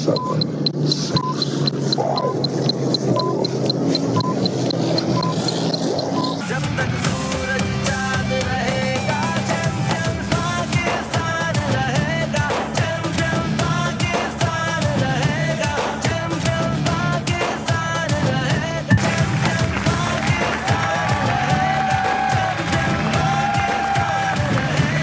7, 6, 5, 4. जब तक सूरज चांद रहेगा चैंपियन पाकिस्तान रहेगा, चैंपियन पाकिस्तान रहेगा, चैंपियन पाकिस्तान रहेगा, चैंपियन पाकिस्तान रहेगा।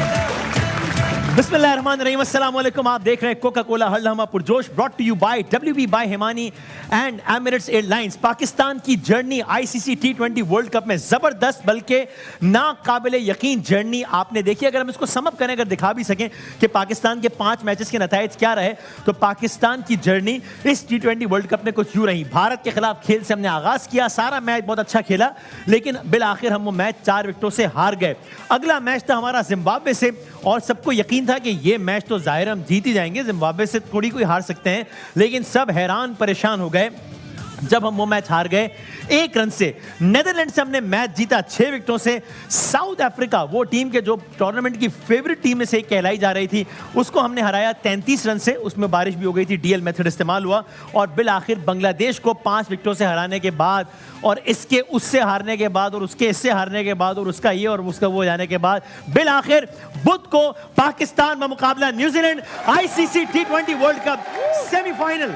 बिस्मिल्लाहिर्रहमानिर्रहीम, अस्सलाम वालेकुम। आप देख रहे हैं कोका कोला हल्ला पुरजोश, brought to you by WB by Himani and Emirates Airlines. Pakistan की journey ICC T20 world cup में ज़बरदस्त बल्कि नाकाबिले यकीन जर्नी आपने देखी। अगर हम इसको समअप करें, अगर दिखा भी सकें कि पाकिस्तान के 5 मैचेस के नतीजे क्या रहे, तो पाकिस्तान की जर्नी इस T20 वर्ल्ड कप में कुछ यूँ रही। भारत के खिलाफ खेल से हमने आगाज़ किया, सारा मैच बहुत अच्छा खेला, लेकिन बिल आखिर हम वो मैच 4 विकेटों से हार गए। अगला मैच था हमारा जिम्बाब्वे से और सबको यकीन था कि ये मैच तो जाहिर हम जीत ही जाएंगे, जिम्बाब्वे से थोड़ी कोई हार सकते हैं, लेकिन सब हैरान परेशान हो गए जब हम वो मैच हार गए 1 रन से। नेदरलैंड से हमने मैच जीता 6 विकेटों से। साउथ अफ्रीका, वो टीम के जो टूर्नामेंट की फेवरेट टीम में से एक कहलाई जा रही थी, उसको हमने हराया 33 रन से। उसमें बारिश भी हो गई थी, DL मेथड इस्तेमाल हुआ और बिल आखिर बांग्लादेश को 5 विकेटों से हराने के बाद और इसके उससे हारने के बाद और उसके इससे हारने के बाद और उसका ये और उसका वो जाने के बाद बिल आखिर बुध को पाकिस्तान में मुकाबला New Zealand ICC T20 world cup semifinal.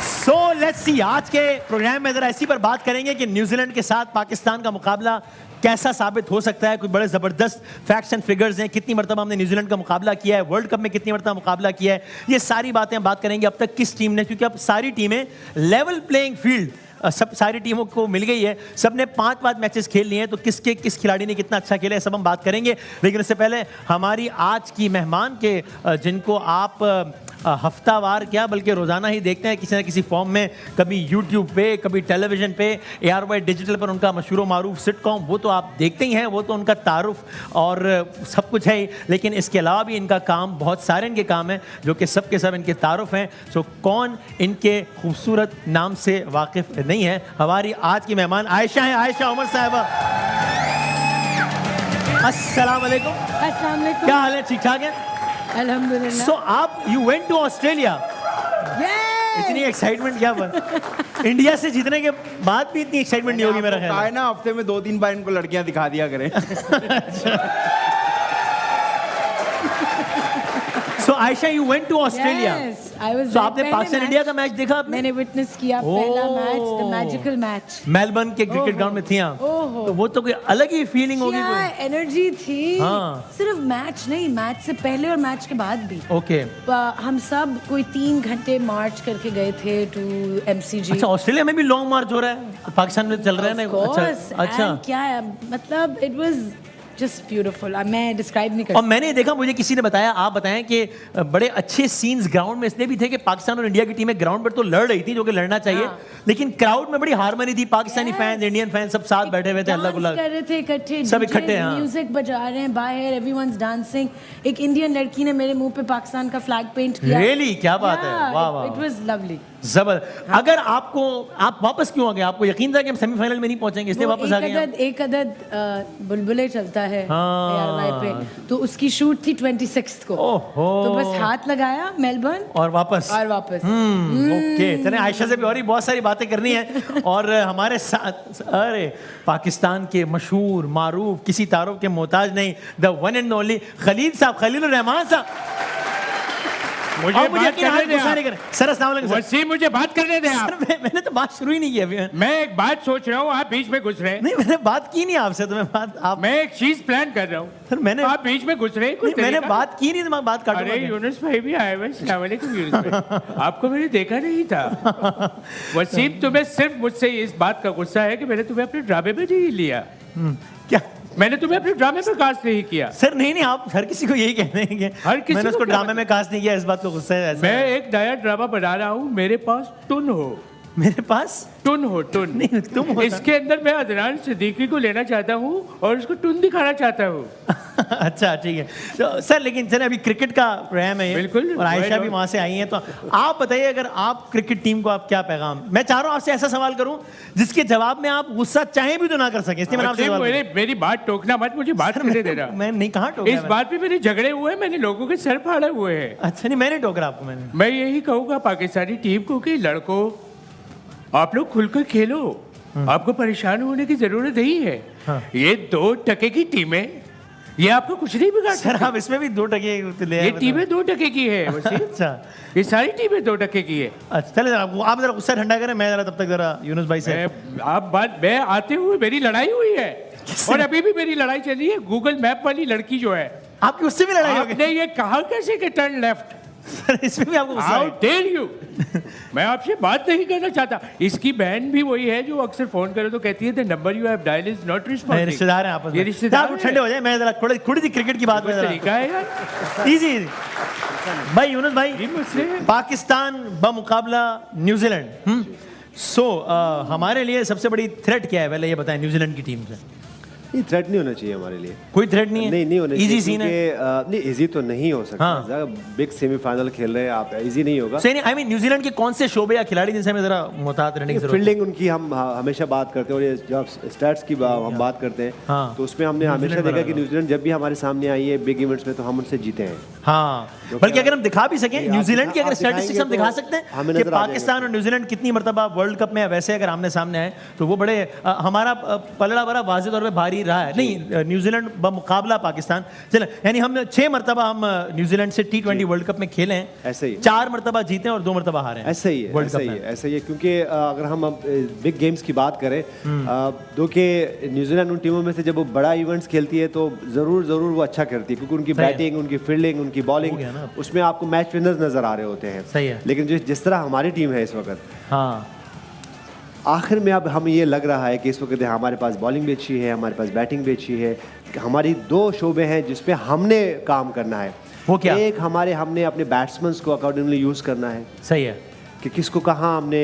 So let's see, आज के प्रोग्राम में जरा ऐसी पर बात करेंगे कि न्यूजीलैंड के साथ पाकिस्तान का मुकाबला कैसा साबित हो सकता है। कुछ बड़े ज़बरदस्त फैक्ट्स एंड फिगर्स हैं, कितनी मरतबा हमने न्यूजीलैंड का मुकाबला किया है, वर्ल्ड कप में कितनी मरतबा मुकाबला किया है, ये सारी बातें हम बात करेंगे। अब तक किस टीम ने, क्योंकि अब सारी टीमें लेवल प्लेइंग फील्ड सब सारी टीमों को मिल गई है, सबने 5-5 मैचेस खेल लिए हैं, तो किस खिलाड़ी ने कितना अच्छा खेला है सब हम बात करेंगे। लेकिन उससे पहले हमारी आज की मेहमान के जिनको आप हफ्तावार क्या बल्कि रोज़ाना ही देखते हैं किसी न किसी फॉर्म में, कभी यूट्यूब पे, कभी टेलीविज़न पे, ARY डिजिटल पर उनका मशहूर मारूफ सिटकॉम, वो तो आप देखते ही हैं, वो तो उनका तारुफ और सब कुछ है ही। लेकिन इसके अलावा भी इनका काम, बहुत सारे इनके काम हैं जो कि सब के सब इनके तारुफ हैं। सो कौन इनके खूबसूरत नाम से वाकिफ़ नहीं है? हमारी आज की मेहमान आयशा हैं, आयशा उमर साहिबा। अस्सलाम वालेकुम। अस्सलाम वालेकुम। क्या हाल है? ठीक ठाक है? अल्हम्दुलिल्लाह। So आप you went to Australia? इतनी एक्साइटमेंट क्या बात? इंडिया से जीतने के बाद भी इतनी एक्साइटमेंट नहीं होगी मेरा ख्याल है। ना हफ्ते में 2-3 बार इनको लड़कियां दिखा दिया करें। So Ayesha, you went to Australia? Yes, I was So there। आपने पहले पाकिस्तान match इंडिया का मैच देखा आपने? मैंने विटनेस किया पहला match, the magical match. Melbourne के क्रिकेट ग्राउंड में थी आप, ओहो। तो वो तो कोई अलग ही फीलिंग होगी क्या कोई। एनर्जी थी। हाँ। सिर्फ मैच नहीं, मैच से पहले और मैच के बाद भी। ओके। हम सब कोई 3 घंटे मार्च करके गए थे टू MCG। अच्छा, ऑस्ट्रेलिया में भी लॉन्ग मार्च हो रहा है, पाकिस्तान में चल रहा है ना? अच्छा। क्या है मतलब, इट वाज जस्ट ब्यूटीफुल। मैं डिस्क्राइब नहीं कर और सकती। मैंने देखा, मुझे किसी ने बताया, आप बताएं कि बड़े अच्छे सीन्स ग्राउंड में इसलिए भी थे कि पाकिस्तान और इंडिया की टीमें ग्राउंड पर तो लड़ रही थी, जो कि लड़ना चाहिए, लेकिन क्राउड में बड़ी हार्मनी थी। पाकिस्तानी फैंस, इंडियन फैंस सब साथ बैठे हुए थे, अल्लाह गुलाल कर रहे थे इकट्ठे, सब इकट्ठे, हाँ। म्यूजिक बजा रहे हैं बाहर, एवरीवनस डांसिंग। एक इंडियन लड़की ने मेरे मुंह पे पाकिस्तान का फ्लैग पेंट किया। रियली? क्या बात है, वाह वाह, इट वाज लवली। जबर। अगर आपको, आप वापस क्यों आ गए? आपको यकीन था कि हम सेमीफाइनल में नहीं पहुंचेंगे, इसलिए वापस आ गए? एक अदद बुलबुले चलता है ARY पे, तो उसकी शूट थी 26 को। ओहो। तो बस हाथ लगाया मेलबर्न और वापस। ओके, चलें, आयशा से भी और ही बहुत सारी बातें करनी है। और हमारे साथ, अरे पाकिस्तान के मशहूर मारूफ, किसी तारुफ के मोहताज नहीं, the one and only Khalil साहब, खलील रहमान साहब। मुझे बात करने दे सर। अस्सलाम वालेकुम सर। वसीम, मुझे बात करने दे आप। मैंने तो बात शुरू ही नहीं की अभी। मैं एक बात सोच रहा हूँ, आप बीच में घुस रहे। नहीं, मैंने बात की नहीं आपसे, तो मैं बात आप मैं एक चीज प्लान कर रहा हूँ सर, मैंने आप बीच में घुस रहे। मैंने बात की नहीं, तो मैं बात अरे यूनुस भाई भी आए हुए। अस्सलाम वालेकुम यूनुस भाई, आपको मैंने देखा नहीं था। वसीम, तुम्हें सिर्फ मुझसे इस बात का गुस्सा है कि मैंने तुम्हें अपने ड्रामे में नहीं लिया। क्या? मैंने तुम्हें अपने ड्रामे में कास्ट नहीं किया। सर नहीं, आप हर किसी को यही कहते हैं कि हर किसी मैंने को उसको क्या ड्रामे में कास्ट नहीं किया, इस बात को गुस्सा है। ऐसा मैं है। एक नया ड्रामा बना रहा हूँ, मेरे पास तुम हो। मेरे पास टुन हो, टुन। नहीं, तुम होता। इसके अंदर मैं अदनान सिद्दीकी को लेना चाहता हूँ और उसको टुन दिखाना चाहता हूँ। अच्छा ठीक है तो सर, लेकिन सर अभी क्रिकेट का प्रोग्राम है ये, बिल्कुल, और आयशा why भी not? वहां से आई हैं, तो आप बताइए अगर आप क्रिकेट टीम को आप क्या पैगाम, मैं चाह रहा हूं आपसे ऐसा सवाल करूं जिसके जवाब में आप गुस्सा चाहे भी तो ना कर सकें, इसलिए मैंने आपसे सवाल मेरी बात टोकना मत, मुझे बात करने देना। मैं नहीं कहा टोका इस बात पे मेरे झगड़े हुए, मैंने लोगों के सर फाड़े हुए हैं। अच्छा नहीं, मैंने टोकरा आपको, मैंने मैं यही कहूंगा पाकिस्तानी टीम को कि लड़कों, आप लोग खुलकर खेलो, आपको परेशान होने की जरूरत नहीं है। ये 2 टके की टीमें, ये आपको कुछ नहीं बिगाड़ सर सकती। आप इसमें भी 2 टके ले आए, ये मतलब। टीमें 2 टके की है वसीम। अच्छा ये सारी टीमें 2 टके की है। अच्छा चले जरा, आप जरा गुस्सा ठंडा करें, मैं जरा तब तक जरा यूनुस भाई से मैं आते हुए मेरी लड़ाई हुई है और अभी भी मेरी लड़ाई चली है गूगल मैप वाली लड़की जो है। आपकी उससे भी लड़ाई हो गई? आपने ये कहा कैसे कि टर्न लेफ्ट? सर इसमें भी आपको गुस्सा हाउ है? Dare you. मैं आपसे बात नहीं करना चाहता। इसकी बहन भी वही है जो अक्सर फोन करे तो कहती है the number you have dial is not नहीं, रिस्पॉन्डिंग। रिश्तेदार हैं आपस में। ये रिश्तेदार आप ठंडे हो जाए, मैं जरा थोड़ी सी क्रिकेट की बात में जरा तरीका है यार। इजी भाई, यूनुस भाई, ये मसले हैं। पाकिस्तान बमुकाबला न्यूजीलैंड, सो हमारे लिए सबसे बड़ी थ्रेट क्या है, पहले ये बताएं न्यूजीलैंड की टीम से। ये थ्रेट नहीं होना चाहिए हमारे लिए। कोई थ्रेट नहीं है? नहीं होना इजी चाहिए, सीन है? क्योंकि, नहीं इजी तो नहीं हो सकता। हाँ। बिग सेमीफाइनल खेल रहे हैं आप, इजी नहीं होगा। सही नहीं, आई मीन न्यूजीलैंड के कौन से शोबे या खिलाड़ी जिनसे हमें जरा मुहतात रहने की जरूरत है? फील्डिंग उनकी हम हमेशा बात करते हैं, और ये जब स्टैट्स की हम बात करते हैं हाँ। तो उसमें हमने हमेशा न्यूजीलैंड देखा कि बराबर। न्यूजीलैंड जब भी हमारे सामने आई है बिग इवेंट्स में तो हम उनसे जीते हैं। हाँ, बल्कि अगर हम दिखा भी सकें आप न्यूजीलैंड की, अगर आप दिखाएंगे स्टैटिस्टिक्स हम तो दिखा सकते हमें हैं कि नजर आ जाएगा। पाकिस्तान और न्यूजीलैंड कितनी मरतबा वर्ल्ड कप में वैसे अगर आमने सामने आए तो वो बड़े हमारा पलड़ा बड़ा वाज़ेह तौर पे भारी रहा है। नहीं, न्यूजीलैंड बमुकाबला पाकिस्तान, चलो यानी हम 6 मरतबा हम न्यूजीलैंड से T20 वर्ल्ड कप में खेले हैं, ऐसे ही 4 मरतबा जीते हैं और 2 मरतबा हारे हैं। ऐसा ही है, वर्ल्ड ऐसा कप ही में। है, ऐसा ही है, क्योंकि अगर हम अब बिग गेम्स की बात करें, दो कि न्यूजीलैंड उन टीमों में से जब वो बड़ा इवेंट्स खेलती है तो ज़रूर वो अच्छा करती है, क्योंकि उनकी सही है। बैटिंग, उनकी फील्डिंग, उनकी बॉलिंग, हो गया ना। उसमें आपको मैच विनर्स नजर आ रहे होते हैं। सही है। लेकिन जिस तरह हमारी टीम है इस वक्त, हाँ आखिर में अब हमें ये लग रहा है कि इस वक्त हमारे पास बॉलिंग भी अच्छी है, हमारे पास बैटिंग भी अच्छी है। हमारी 2 शोबे हैं जिस पे हमने काम करना है। वो क्या? एक हमने अपने बैट्समैन को अकॉर्डिंगली यूज़ करना है सही है। कि किसको कहाँ हमने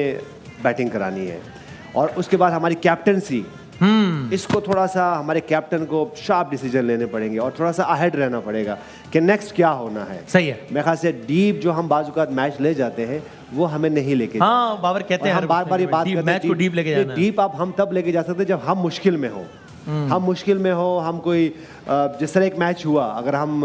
बैटिंग करानी है, और उसके बाद हमारी कैप्टनसी, इसको थोड़ा सा हमारे कैप्टन को शार्प डिसीजन लेने पड़ेंगे और थोड़ा सा अहेड रहना पड़ेगा कि नेक्स्ट क्या होना है। सही है। मेरे ख्याल से डीप जो हम बाजुकात मैच ले जाते हैं वो हमें नहीं लेके हाँ, बाबर कहते हैं हम बार बार ये बात करते हैं मैच को डीप लेके जाना है। डीप आप हम तब लेके जा सकते हैं जब हम मुश्किल में हो। हम मुश्किल में हो, हम कोई जिस तरह एक मैच हुआ, अगर हम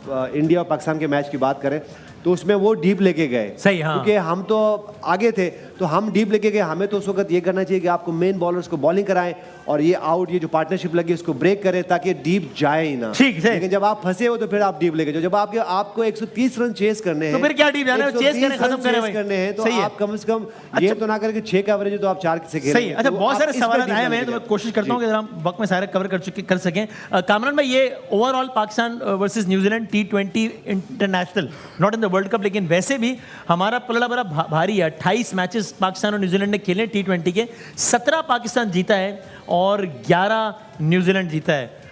इंडिया और पाकिस्तान के मैच की बात करें तो उसमें वो डीप लेके गए। सही, हाँ। क्योंकि हम तो आगे थे तो हम डीप लेके गए। हमें तो उस वक्त ये करना चाहिए कि आपको मेन बॉलर्स को बॉलिंग कराएं और ये आउट, ये जो पार्टनरशिप लगी उसको ब्रेक करें ताकि डीप जाए ही ना। ठीक है। लेकिन जब आप फंसे हो तो फिर आप डीप लेके जाओ। जब आपको 130 रन चेस करने हैं तो फिर क्या deep जाना है? 130 chase करें, खत्म रन करें chase भाई। करने हैं तो सही है। आप कम से कम ये तो ना करें कि 6 का एवरेज है तो आप 4 से खेलें। सही है। अच्छा, तो बहुत आप सारे इस पर सवाल deep आए हुए हैं लेके तो मैं जाओ। कोशिश करता हूँ कि जरा हम वक्त में सारे कवर कर सकें। कामरान भाई, ये overall Pakistan versus New Zealand T20 international, not in the world cup, लेकिन वैसे भी हमारा पलड़ा बड़ा भारी है। 28 मैचेस पाकिस्तान और न्यूजीलैंड ने खेले T20 के, 17 पाकिस्तान जीता है और 11 न्यूजीलैंड जीता है।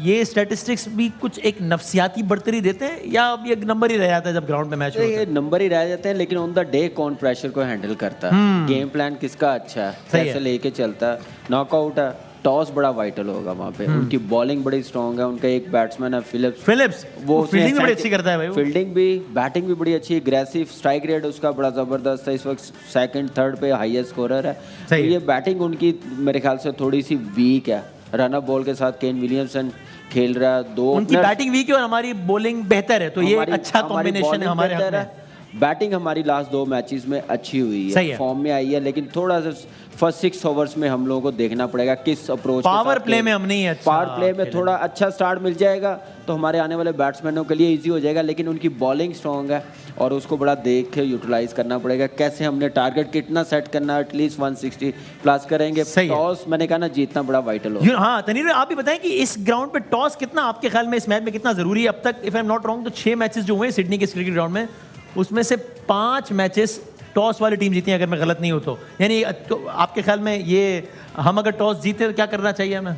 ये स्टैटिस्टिक्स भी कुछ एक नफसियाती बढ़तरी देते हैं या अब ये नंबर ही रह जाता है जब ग्राउंड पे मैच होता है? ये नंबर ही रह जाते हैं, लेकिन ऑन द डे कौन प्रेशर को हैंडल करता है, गेम प्लान किसका अच्छा है, सही कैसे है। लेके चलता है। नॉकआउट है, टॉस बड़ा वाइटल होगा वहाँ पे। उनकी बॉलिंग बड़ी स्ट्रॉन्ग है, उनका एक बैट्समैन है फिलिप्स, वो फील्डिंग भी बड़ी अच्छी करता है भाई वो। फील्डिंग भी, बैटिंग भी बड़ी अच्छी, एग्रेसिव, स्ट्राइक रेट उसका बड़ा जबरदस्त है। इस वक्त 2nd 3rd पे हाईएस्ट स्कोरर है। तो सही है। ये बैटिंग उनकी मेरे ख्याल से थोड़ी सी वीक है। रन अप बॉल के साथ केन विलियमसन खेल रहा है, 2 उनकी बैटिंग वीक है और हमारी बॉलिंग बेहतर है, तो ये अच्छा कॉम्बिनेशन है हमारे हाथ में। बैटिंग हमारी लास्ट 2 मैचेस में अच्छी हुई सही है, है। फॉर्म में आई है, लेकिन थोड़ा सा फर्स्ट 6 ओवर्स में हम लोगों को देखना पड़ेगा किस अप्रोच। पावर प्ले में हम नहीं अच्छा पावर प्ले में थोड़ा अच्छा स्टार्ट मिल जाएगा तो हमारे आने वाले बैट्समैनों के लिए इजी हो जाएगा, लेकिन उनकी बॉलिंग स्ट्रॉन्ग है और उसको बड़ा देख के यूटिलाइज करना पड़ेगा। कैसे हमने टारगेट कितना सेट करना है, एटलीस्ट 160 प्लस करेंगे। सही है। टॉस मैंने कहा ना, जीतना बड़ा वाइटल होगा। हाँ तनीर, आप भी बताएं कि इस ग्राउंड पे टॉस कितना आपके ख्याल में इस मैच में कितना जरूरी है? अब तक if I am not wrong तो 6 मैचेस जो हुए सिडनी के क्रिकेट ग्राउंड में, उसमें से 5 मैचेस टॉस वाली टीम जीती है, अगर मैं गलत नहीं हूं तो। यानी तो आपके ख्याल में ये हम अगर टॉस जीते तो क्या करना चाहिए हमें?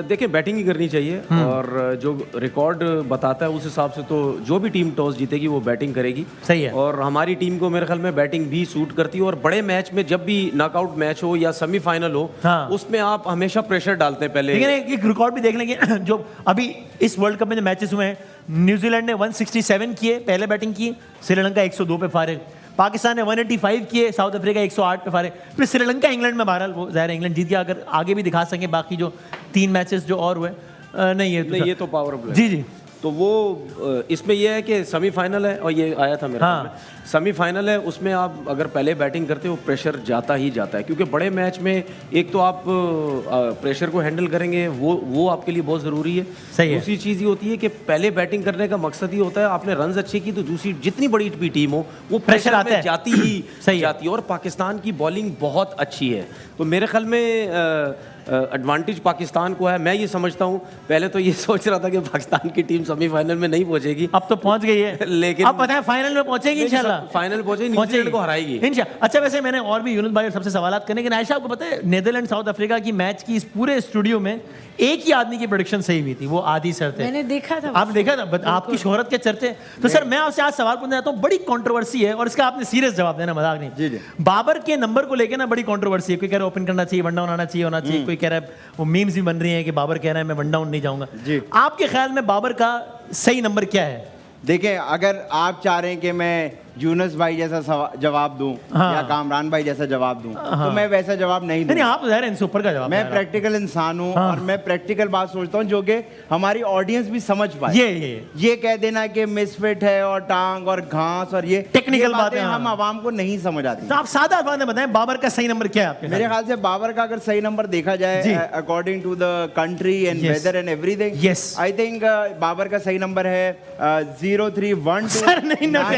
देखिए बैटिंग ही करनी चाहिए और जो रिकॉर्ड बताता है उस हिसाब से तो जो भी टीम टॉस जीतेगी वो बैटिंग करेगी। सही है। और हमारी टीम को मेरे ख्याल में बैटिंग भी सूट करती है और बड़े मैच में जब भी नॉकआउट मैच हो या सेमीफाइनल हो हाँ। उसमें आप हमेशा प्रेशर डालते हैं पहले। लेकिन एक रिकॉर्ड भी देख लेंगे जो अभी इस वर्ल्ड कप में जो मैचेस हुए हैं, न्यूजीलैंड ने 167 किए पहले बैटिंग की, श्रीलंका 102 पे फारिग, पाकिस्तान ने 185 किए, साउथ अफ्रीका 108 पे फारिग, फिर श्रीलंका इंग्लैंड में बहरहाल वो ज़ाहिर इंग्लैंड जीत गया। अगर आगे भी दिखा सकें बाकी जो 3 मैचेस जो और हुए नहीं ये तो पावर प्ले जी जी तो वो इसमें ये है कि सेमीफाइनल है और ये आया था मेरे हाँ। ख्याल में सेमीफाइनल है, उसमें आप अगर पहले बैटिंग करते हो प्रेशर जाता ही जाता है क्योंकि बड़े मैच में एक तो आप प्रेशर को हैंडल करेंगे वो आपके लिए बहुत ज़रूरी है। सही है। दूसरी चीज़ ये होती है कि पहले बैटिंग करने का मकसद ये होता है आपने रन्स अच्छे की तो दूसरी जितनी बड़ी भी टीम हो वो प्रेशर आता में है। जाती ही सही है। जाती है। और पाकिस्तान की बॉलिंग बहुत अच्छी है तो मेरे ख्याल में एडवांटेज पाकिस्तान को है। मैं ये समझता हूँ, पहले तो ये सोच रहा था कि पाकिस्तान की टीम सेमीफाइनल में नहीं पहुंचेगी, अब तो पहुंच गई है लेकिन अब पता है फाइनल में पहुंचेगी इंशाल्लाह। फाइनल पहुंचेगी, न्यूजीलैंड को हराएगी इंशाल्लाह। अच्छा वैसे मैंने और भी यूनुस भाई सबसे सवालात करने के, आयशा आपको पता है नेदरलैंड साउथ अफ्रीका की मैच की इस पूरे स्टूडियो में एक ही आदमी की प्रेडिक्शन सही हुई थी, वो आदि सर थे। मैंने देखा था। आप देखा था आपकी शोहरत के चर्चे। तो सर मैं आपसे आज सवाल पूछना चाहता हूँ, बड़ी कंट्रोवर्सी है और इसका आपने सीरियस जवाब देना, मजाक नहीं। जी जी। बाबर के नंबर को लेकर ना बड़ी कंट्रोवर्सी है। कोई कह रहा है ओपन करना चाहिए, वन डाउन आना चाहिए, होना चाहिए। कोई कह रहा है, वो मीम्स भी बन रही हैं कि बाबर कह रहा है मैं वन डाउन नहीं जाऊंगा। जी। आपके ख्याल में बाबर का सही नंबर क्या है? देखिए, अगर आप चाह रहे हैं कि मैं यूनुस भाई जैसा जवाब दूं हाँ। या कामरान भाई जैसा जवाब दूं हाँ। तो मैं वैसा जवाब नहीं नहीं दूंगा। आप ज़ाहिर है इनसे ऊपर का जवाब मैं दे रहा हूं। प्रैक्टिकल इंसान हूं हाँ। और मैं प्रैक्टिकल बात सोचता हूं जो कि हमारी ऑडियंस भी समझ पाए। ये कह देना कि मिसफिट है और टांग और घास और ये टेक्निकल बातें बातें, हाँ। हम आवाम को नहीं समझ आती। तो आप सादा अल्फाज में बताएं बाबर का सही नंबर क्या है आपके मेरे ख्याल से बाबर का अगर सही नंबर देखा जी। जाए according to the country and Yes. Weather and everything, Yes. I think Babar का सही नंबर है 0312 सर नहीं ना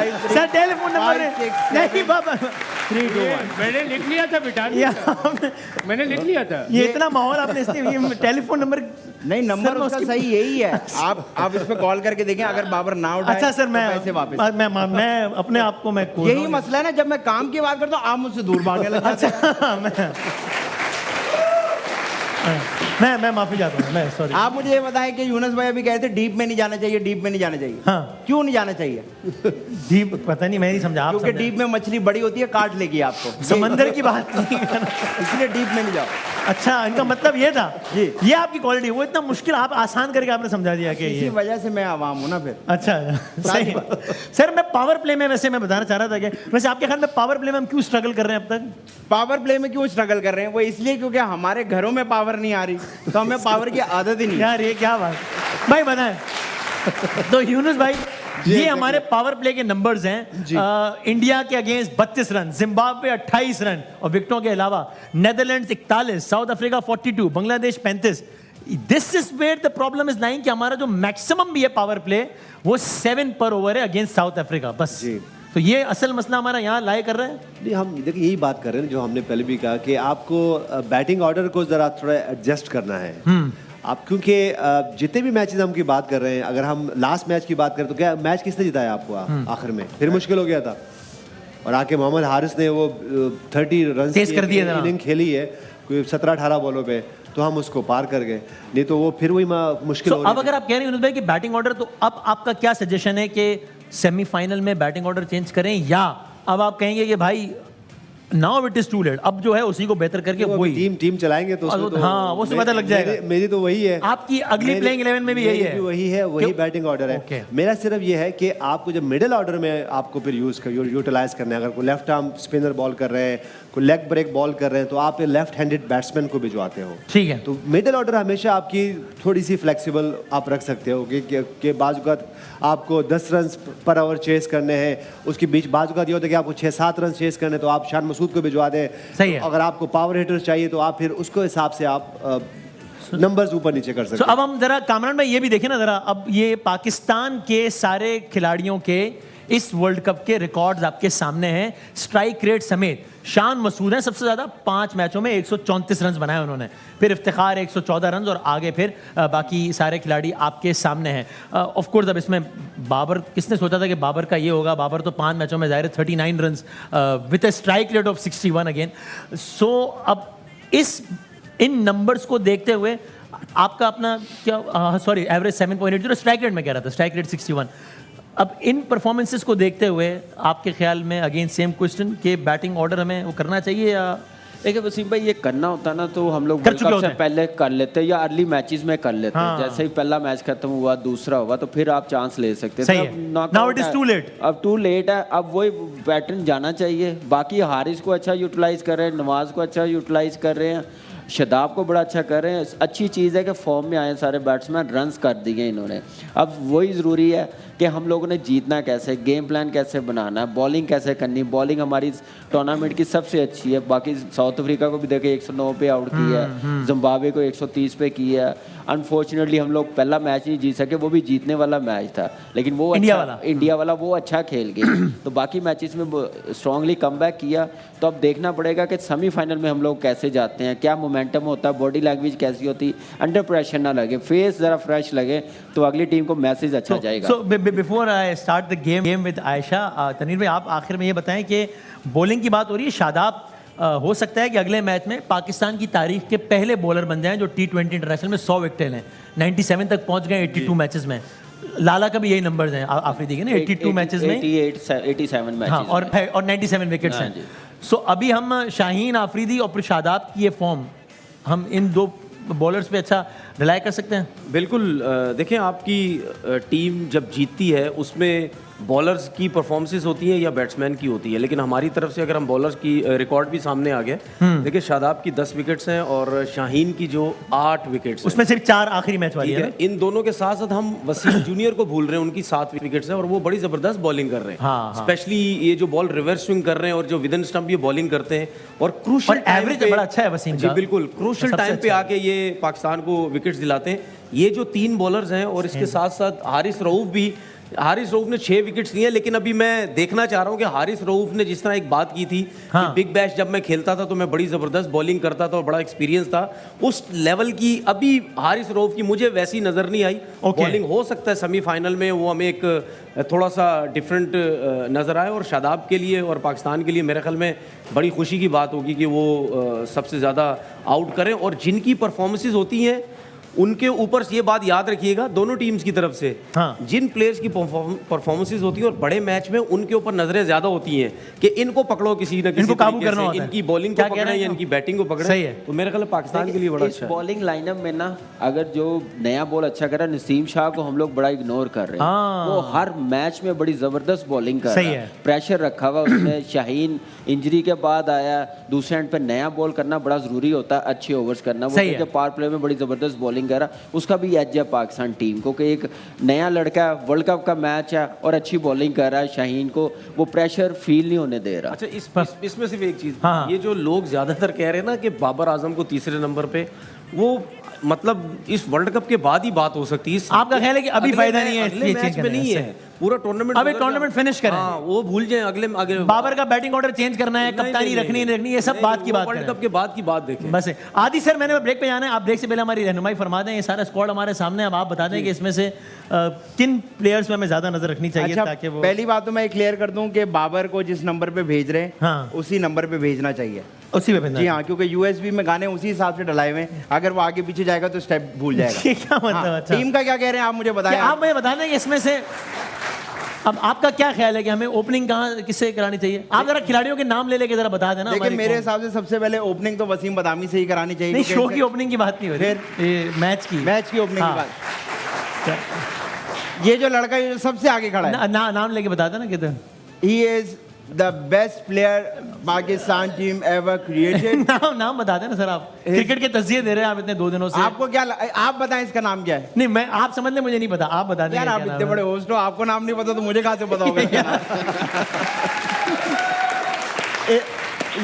सर टेलीफोन नंबर नहीं बाबा 321। मैंने लिख लिया था बेटा, मैंने लिख लिया था। ये इतना माहौल आपने इसलिए टेलीफोन नंबर नहीं, नंबर सर, मैं उसका उसकी- सही यही है। आप इस पे कॉल करके देखें, अगर बाबर ना उठाए अच्छा सर तो मैं पैसे वापस। मैं अपने आप को मैं कोल यही मसला है ना, जब मैं काम की बात करता हूँ आप मुझसे दूर भागने लग जाते हैं। अच्छा मैं माफी चाहता हूँ, मैं सॉरी। आप मुझे ये बताएं कि यूनुस भाई अभी कहते डीप में नहीं जाना चाहिए, डीप में नहीं जाना चाहिए। हाँ। क्यों नहीं जाना चाहिए? डीप पता नहीं, मैं नहीं समझा आप क्योंकि डीप में मछली बड़ी होती है, काट लेगी आपको। समंदर की बात नहीं इसलिए डीप में नहीं जाओ। अच्छा इनका मतलब ये था जी। ये आपकी क्वालिटी, वो इतना मुश्किल आप आसान करके आपने समझा दिया कि इसी ये वजह से मैं आवाम हूँ ना फिर। अच्छा सही। सर मैं पावर प्ले में वैसे मैं बताना चाह रहा था कि वैसे आपके ख्याल में पावर प्ले में हम क्यों स्ट्रगल कर रहे हैं अब तक? पावर प्ले में क्यों स्ट्रगल कर रहे हैं? वो इसलिए क्योंकि हमारे घरों में पावर नहीं आ रही, तो हमें पावर की आदत ही नहीं है। यार ये क्या बात भाई बताएं। तो यूनुस भाई ये हमारे पावर प्ले के नंबर्स हैं। इंडिया के अगेंस्ट 32 रन, जिम्बाब्वे 28 रन और विकेटों के अलावा Netherlands 41, South Africa 42, Bangladesh 35। This is where the problem is lying कि हमारा जो मैक्सिमम भी है पावर प्ले वो 7 पर ओवर है अगेंस्ट साउथ अफ्रीका बस। जी। तो ये असल मसला हमारा यहाँ लाए कर रहा है। नहीं, हम देखिए यही बात कर रहे हैं जो हमने पहले भी कहा कि आपको बैटिंग ऑर्डर को ज़रा थोड़ा एडजस्ट करना है। आप क्योंकि जितने भी मैचेस हम की बात कर रहे हैं, अगर हम लास्ट मैच की बात करें तो क्या मैच किसने जिताया आपको आखिर में? फिर मुश्किल हो गया था और आके मोहम्मद हारिस ने वो 30 रन तेज कर दिए थे। इनिंग खेली है कोई 17-18 बॉलों पे, तो हम उसको पार कर गए, नहीं तो वो फिर वही मुश्किल हो रही अब अगर आप कह रहे हैं यूनुस भाई कि बैटिंग ऑर्डर, तो अब आपका क्या सजेशन है कि सेमीफाइनल में बैटिंग ऑर्डर चेंज करें या अब आप कहेंगे कि भाई now it is too late, अब जो है उसी को बेहतर करके वही टीम चलाएंगे तो उसमें तो हाँ वो पता लग जाएगा। मेरी तो वही है, आपकी अगली प्लेइंग 11 में भी यही है, वही है, वही बैटिंग ऑर्डर है। Okay. मेरा सिर्फ ये है कि आपको जब मिडिल ऑर्डर में आपको फिर यूटिलाइज करना है, अगर कोई लेफ्ट आर्म स्पिनर बॉल कर रहे हैं, कोई लेग ब्रेक बॉल कर रहे हैं, तो आप लेफ्ट हैंडेड बैट्समैन को भिजवाते हो। ठीक है। तो मिडिल ऑर्डर हमेशा आपकी थोड़ी सी फ्लेक्सिबल आप रख सकते हो कि बाजुकात आपको 10 रन पर ओवर चेस करने हैं, उसके बीच बाजुकात ये होता है कि आपको 6-7 रन चेस करने, तो आप शान मसूद को भिजवा दें। सही है। अगर आपको पावर हिटर चाहिए तो आप फिर उसको हिसाब से आप नंबर्स ऊपर नीचे कर सकते तो हैं। अब हम जरा कामरान भाई ये भी देखें ना जरा, अब ये पाकिस्तान के सारे खिलाड़ियों के इस वर्ल्ड कप के रिकॉर्ड्स आपके सामने हैं, स्ट्राइक रेट समेत। शान मसूद हैं सबसे ज्यादा, 5 मैचों में 134 रन बनाए उन्होंने, फिर इफ्तिखार 114 रन और आगे फिर बाकी सारे खिलाड़ी आपके सामने हैं। ऑफ कोर्स अब इसमें बाबर, किसने सोचा था कि बाबर का ये होगा? बाबर तो 5 मैचों में ज़ाहिर 39 run with a strike rate of 61 again. So अब इस इन नंबर्स को देखते हुए आपका अपना क्या सॉरी एवरेज 7.80 स्ट्राइक रेट में कह रहा था, स्ट्राइक रेट 61। अब इन परफॉर्मेंसेस को देखते हुए आपके ख्याल में अगेन सेम क्वेश्चन कि बैटिंग ऑर्डर हमें वो करना चाहिए या देखिए वसीम भाई, ये करना होता ना तो हम लोग कर वर्ल्ड चुके कप होते से हैं। पहले कर लेते या अर्ली मैचेस में कर लेते हाँ। जैसे ही पहला मैच खत्म हुआ दूसरा हुआ तो फिर आप चांस ले सकते सही थे। है। अब knockout Now it is है। too late. अब टू लेट है, अब वही पैटर्न जाना चाहिए। बाकी हारिस को अच्छा यूटिलाइज कर रहे हैं, नवाज को अच्छा यूटिलाइज कर रहे हैं, शदाब को बड़ा अच्छा कर रहे हैं। अच्छी चीज़ है कि फॉर्म में आए सारे बैट्समैन, रन्स कर दिए इन्होंने। अब वही ज़रूरी है कि हम लोगों ने जीतना कैसे, गेम प्लान कैसे बनाना है, बॉलिंग कैसे करनी। बॉलिंग हमारी टूर्नामेंट की सबसे अच्छी है। बाकी साउथ अफ्रीका को भी देखे 109 पे आउट किया है, जिम्बाब्वे को 130 पे किया है। अनफॉर्चुनेटली हम लोग पहला मैच नहीं जीत सके, वो भी जीतने वाला मैच था, लेकिन वो इंडिया वाला वो अच्छा खेल गए। तो बाकी मैचेस में स्ट्रांगली कमबैक किया। तो अब देखना पड़ेगा कि सेमीफाइनल में हम लोग कैसे जाते हैं, क्या मोमेंटम होता है, बॉडी लैंग्वेज कैसी होती, अंडर प्रेशर ना लगे, फेस ज़रा फ्रेश लगे तो अगली टीम को मैसेज अच्छा जाएगा। So before I start the game with Ayesha, Tanvir भाई आप आखिर में ये बताएं कि बॉलिंग की बात हो रही है, शादाब हो सकता है कि अगले मैच में पाकिस्तान की तारीख के पहले बॉलर बन जाएं जो T20 इंटरनेशनल में 100 विकेटें लें। 97 तक पहुंच गए 82 मैचेस में। लाला का भी यही नंबर्स हैं आफरीदी के ना, 82 मैचेस में 87 मैचेस हाँ, और 97 विकेट्स हैं। सो अभी हम शाहीन आफरीदी और फिर शादाब की ये फॉर्म हम इन दो बॉलर्स पे अच्छा रिलाई कर सकते हैं। बिल्कुल। देखें, आपकी टीम जब जीतती है उसमें बॉलर्स की परफॉर्मेंसेस होती हैं या बैट्समैन की होती है, लेकिन हमारी तरफ से अगर हम बॉलर्स की रिकॉर्ड भी सामने आ गए, देखिए शादाब की 10 विकेट्स हैं और शाहीन की जो 8 विकेट्स उसमें सिर्फ 4 आखिरी मैच वाली है। इन दोनों के साथ साथ हम वसीम जूनियर को भूल रहे हैं, उनकी 7 विकेट्स हैं और वो बड़ी ज़बरदस्त बॉलिंग कर रहे हैं। हाँ, हाँ। स्पेशली ये जो बॉल रिवर्स स्विंग कर रहे हैं और जो विद इन स्टंप ये बॉलिंग करते हैं और क्रूशियल एवरेज बड़ा अच्छा है वसीम जी का। बिल्कुल, क्रूशियल टाइम पे आके ये पाकिस्तान को विकेट्स दिलाते हैं। ये जो 3 बॉलर्स हैं और इसके साथ साथ हारिस रऊफ ने 6 विकेट्स लिए, लेकिन अभी मैं देखना चाह रहा हूं कि हारिस रऊफ ने जिस तरह एक बात की थी कि बिग बैश जब मैं खेलता था तो मैं बड़ी ज़बरदस्त बॉलिंग करता था और बड़ा एक्सपीरियंस था, उस लेवल की अभी हारिस रऊफ की मुझे वैसी नज़र नहीं आई। बॉलिंग हो सकता है सेमीफाइनल में वो हमें एक थोड़ा सा डिफरेंट नज़र आए और शादाब के लिए और पाकिस्तान के लिए मेरे ख्याल में बड़ी खुशी की बात होगी कि वो सबसे ज़्यादा आउट करें। और जिनकी परफॉर्मेंसेज होती हैं उनके ऊपर ये बात याद रखिएगा दोनों टीम्स की तरफ से, जिन प्लेयर्स की परफॉर्मेंसेज होती है और बड़े मैच में उनके ऊपर नजरें ज्यादा होती हैं कि इनको पकड़ो किसी न किसी इनको काबू करना होता है, इनकी बॉलिंग को पकड़े या इनकी बैटिंग को पकड़े। सही है। तो मेरे ख्याल पाकिस्तान के लिए बड़ा अच्छा है। बॉलिंग लाइनअप में ना अगर जो नया बॉल अच्छा कर रहा है, नसीम शाह को हम लोग बड़ा इग्नोर कर रहे हैं। वो हर मैच में बड़ी जबरदस्त बॉलिंग कर रहा है, प्रेशर रखा हुआ उसने। शाहीन इंजरी के बाद आया, दूसरे एंड पे नया बॉल करना बड़ा जरूरी होता है, अच्छे ओवर्स करना। वो पावर प्ले में बड़ी जबरदस्त बॉलिंग कर रहा है, उसका भी एज है पाकिस्तान टीम को कि एक नया लड़का है, वर्ल्ड कप का मैच है और अच्छी बॉलिंग कर रहा है। शाहीन को वो प्रेशर फील नहीं होने दे रहा। अच्छा, इसमें सिर्फ एक चीज, ये जो लोग ज्यादातर कह रहे हैं ना कि बाबर आजम को तीसरे नंबर पे, वो मतलब इस वर्ल्ड कप के बाद ही बात हो सकती है। आपका ख्याल है कि अभी फायदा नहीं है, अगले मैच में नहीं है, पूरा टूर्नामेंट अभी टूर्नामेंट फिनिश करें। हाँ, वो भूल जाएं। आगे बाबर का बैटिंग ऑर्डर चेंज करना है, कप्तानी रखनी नहीं रखनी, ये सब बात की बात वर्ल्ड कप के बाद की बात देखें बस। आदि सर, मैंने ब्रेक पे जाना है, आप ब्रेक से पहले हमारी रहनुमाई फरमा दें। ये सारा स्क्वाड हमारे सामने, अब आप बता दें कि इसमें से किन प्लेयर्स में हमें ज्यादा नजर रखनी चाहिए। अच्छा, ताकि वो पहली बात तो मैं क्लियर कर दूं कि बाबर को जिस नंबर पे भेज रहे हैं उसी नंबर पे भेजना चाहिए, उसी पे भेजना। जी हाँ, क्योंकि यूएसबी में गाने उसी हिसाब से डलाए हुए हैं। अगर वो आगे पीछे जाएगा तो स्टेप भूल जाएगा। क्या मतलब? अच्छा, टीम का क्या कह रहे हैं आप मुझे बताएं। आप मुझे बता दें कि इसमें से अब आपका क्या ख्याल है कि हमें ओपनिंग कहाँ किससे करानी चाहिए? आप जरा खिलाड़ियों के नाम ले लेके जरा बता देना। लेकिन मेरे हिसाब से सबसे पहले ओपनिंग तो वसीम बदामी से ही करानी चाहिए। नहीं, शो की ओपनिंग की बात नहीं हो रही, फिर मैच की ओपनिंग की बात। ये जो लड़का ये सबसे आगे खड़ा है, नाम लेके बता देना किधर। He is the best player Pakistan team ever created. नाम बता देना सर, आप क्रिकेट के तस्वीर दे रहे हैं आप इतने 2 दिनों से। आपको क्या आप बताएं इसका नाम क्या है? नहीं, मैं आप समझ ले, मुझे नहीं पता, आप बता दें। यार आप इतने बड़े होस्ट हो, आपको नाम नहीं पता तो मुझे कहाँ से पता होगा?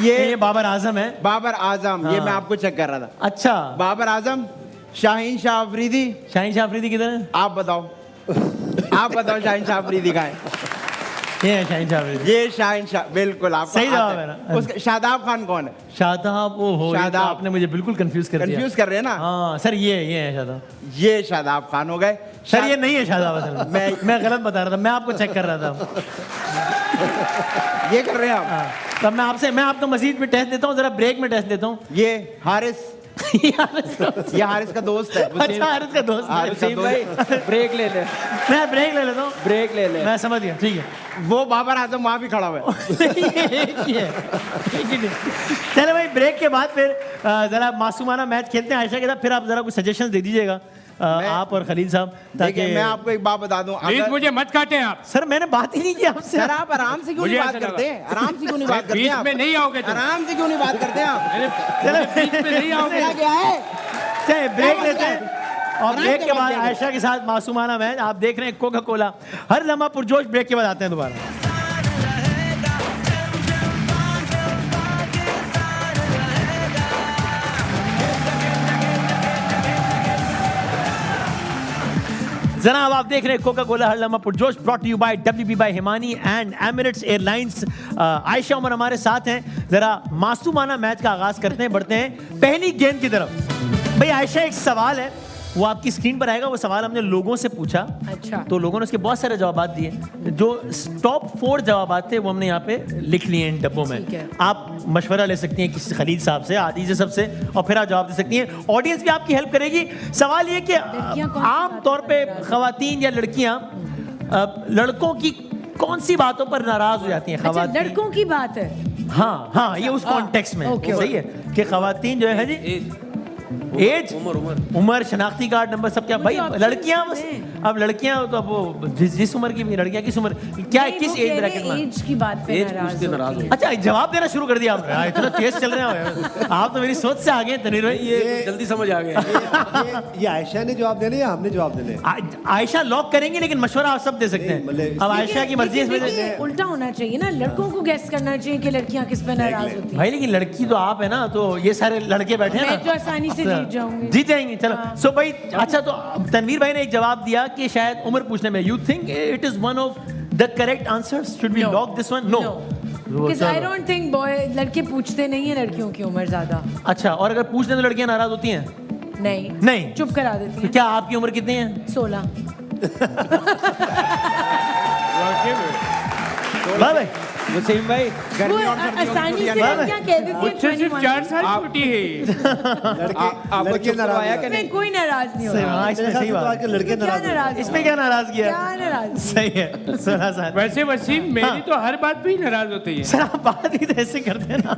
ये बाबर आजम है। बाबर आजम, ये मैं आपको चेक कर रहा था। अच्छा, बाबर आजम। शाहीन शाह अफरीदी। शाहीन शाह अफरीदी किधर है? आप बताओ। आप बताओ शाहीन शाह अफरीदी कहाँ है? ये है शाहीन शाह अफरीदी। ये शाहीन शाह, बिल्कुल आपका सही जवाब है ना। उसका शादाब खान कौन है? शादाब, वो हो शादाब, आपने मुझे बिल्कुल कंफ्यूज कर दिया। कंफ्यूज कर रहे हैं ना? हाँ सर, ये है शादाब। ये शादाब खान हो गए। सर ये नहीं है शादाब असल में। मैं गलत बता रहा था, मैं आपको चेक कर रहा था। ये कर रहे हैं आप? हाँ, तब मैं आपको मजीद में टेस्ट देता हूँ, जरा ब्रेक में टेस्ट देता हूँ। ये हारिस, ये हारिस का दोस्त है। अच्छा हारिस का दोस्त है। वसीम भाई ब्रेक ले ले, मैं ब्रेक ले लेता हूँ। ब्रेक ले ले। मैं समझ गया, ठीक है। वो बाबर आजम वहां भी खड़ा हुआ है। चलो भाई ब्रेक के बाद फिर जरा मासूमाना मैच खेलते हैं आयशा के साथ, फिर आप जरा कुछ सजेशंस दे दीजिएगा आप और खलील साहब, ताकि मैं आपको एक बात बता दूं। प्लीज मुझे मत काटे आप। सर मैंने बात ही नहीं की आपसे। सर आप आराम से क्यों नहीं बात करते हैं? आराम से क्यों नहीं बात करते बीच हैं? में नहीं आओगे तुम। आराम से क्यों नहीं बात करते हैं आप? चलो बीच में नहीं आओगे। क्या है? चलिए ब्रेक लेते हैं और ब्रेक के बाद आयशा के साथ मासूमाना मैच आप देख रहे हैं कोका कोला हर लम्हा पुरजोश। ब्रेक के बाद आते हैं दोबारा। जनाब आप देख रहे हैं कोका कोला हर लम्हा पुरजोश, brought to you by WB by Himani and Emirates Airlines. Ayesha Umar हमारे साथ हैं। जरा मासूमाना मैच का आगाज करते हैं, बढ़ते हैं पहली गेंद की तरफ। भाई आयशा एक सवाल है, वो आपकी स्क्रीन पर आएगा। वो सवाल हमने लोगों से पूछा, अच्छा। तो लोगों ने उसके बहुत सारे जवाब दिए। जो टॉप 4 जवाब थे वो हमने यहाँ पे लिख लिए इन डब्बों में। ठीक है। आप मशवरा ले सकती हैं किसी खलील साहब से, आदि से, सबसे, और फिर आप जवाब दे सकती हैं। ऑडियंस भी आपकी हेल्प करेगी। सवाल ये कि लड़कियां कौन सी आम तौर पे खवातीन या लड़कियां लड़कों की कौन सी बातों पर नाराज हो जाती हैं? अच्छा खवातीन, लड़कों की बात है। हाँ ये उस कॉन्टेक्स्ट में ओके, सही है कि खवातीन जो है जी एज, उम्र, शनाख्ती कार्ड नंबर, सब क्या भाई मुझे लड़कियां options बस। हैं। अब लड़कियां तो अब वो जिस उम्र की भी लड़कियां किस उम्र क्या नहीं, किस वो एज कह रहे ब्रैकेट हैं में? एज की बात पे एज पूछते नाराज होती है। अच्छा जवाब देना शुरू कर दिया आपने। इतना तेज चल रहे हो आप तो मेरी सोच से आगे हैं तनवीर भाई। ये जल्दी समझ आ गया। ये आयशा ने जवाब देने या हमने जवाब देने? आयशा लॉक करेंगे, लेकिन मशवरा आप सब दे सकते नहीं, हैं। मतलब अब आयशा की मर्जी है इसमें से। देखिए, उल्टा होना चाहिए ना, लड़कों को गेस करना चाहिए कि लड़कियां किस पे नाराज होती हैं। भाई लेकिन लड़की तो आप है ना, तो ये सारे लड़के बैठे हैं ना, मैं तो आसानी से जीत जाऊंगी। जीत जाएंगी। चलो सो भाई अच्छा, तो तनवीर भाई ने एक जवाब दिया कि शायद उम्र पूछने में you think it is one of the correct answers, should we lock this one? No, Because I don't think लड़के पूछते नहीं है लड़कियों की उम्र ज्यादा। अच्छा, और अगर पूछ लें तो लड़कियां नाराज होती हैं? नहीं नहीं, चुप करा देती तो हैं। क्या आपकी उम्र कितनी है? 16। भाई वसीम भाई वो गर्मी और सर्दियों की आसानी से छुट्टियां लड़कियां कह देती मुझसे है सिर्फ 21। 4 साल छोटी है ये। आपको लड़के चुप नाराज करवाया हो कि इसमें नहीं? कोई नाराज नहीं सही होगा। बात, इसमें सही बात आजकल लड़के क्या नाराज नाराज इसमें क्या नाराज किया? क्या नाराज? सही है, सुना सर। वैसे वसीम मेरी तो हर बात पे ही नाराज होती है। सर आप बात ही तो ऐसे करते हैं ना,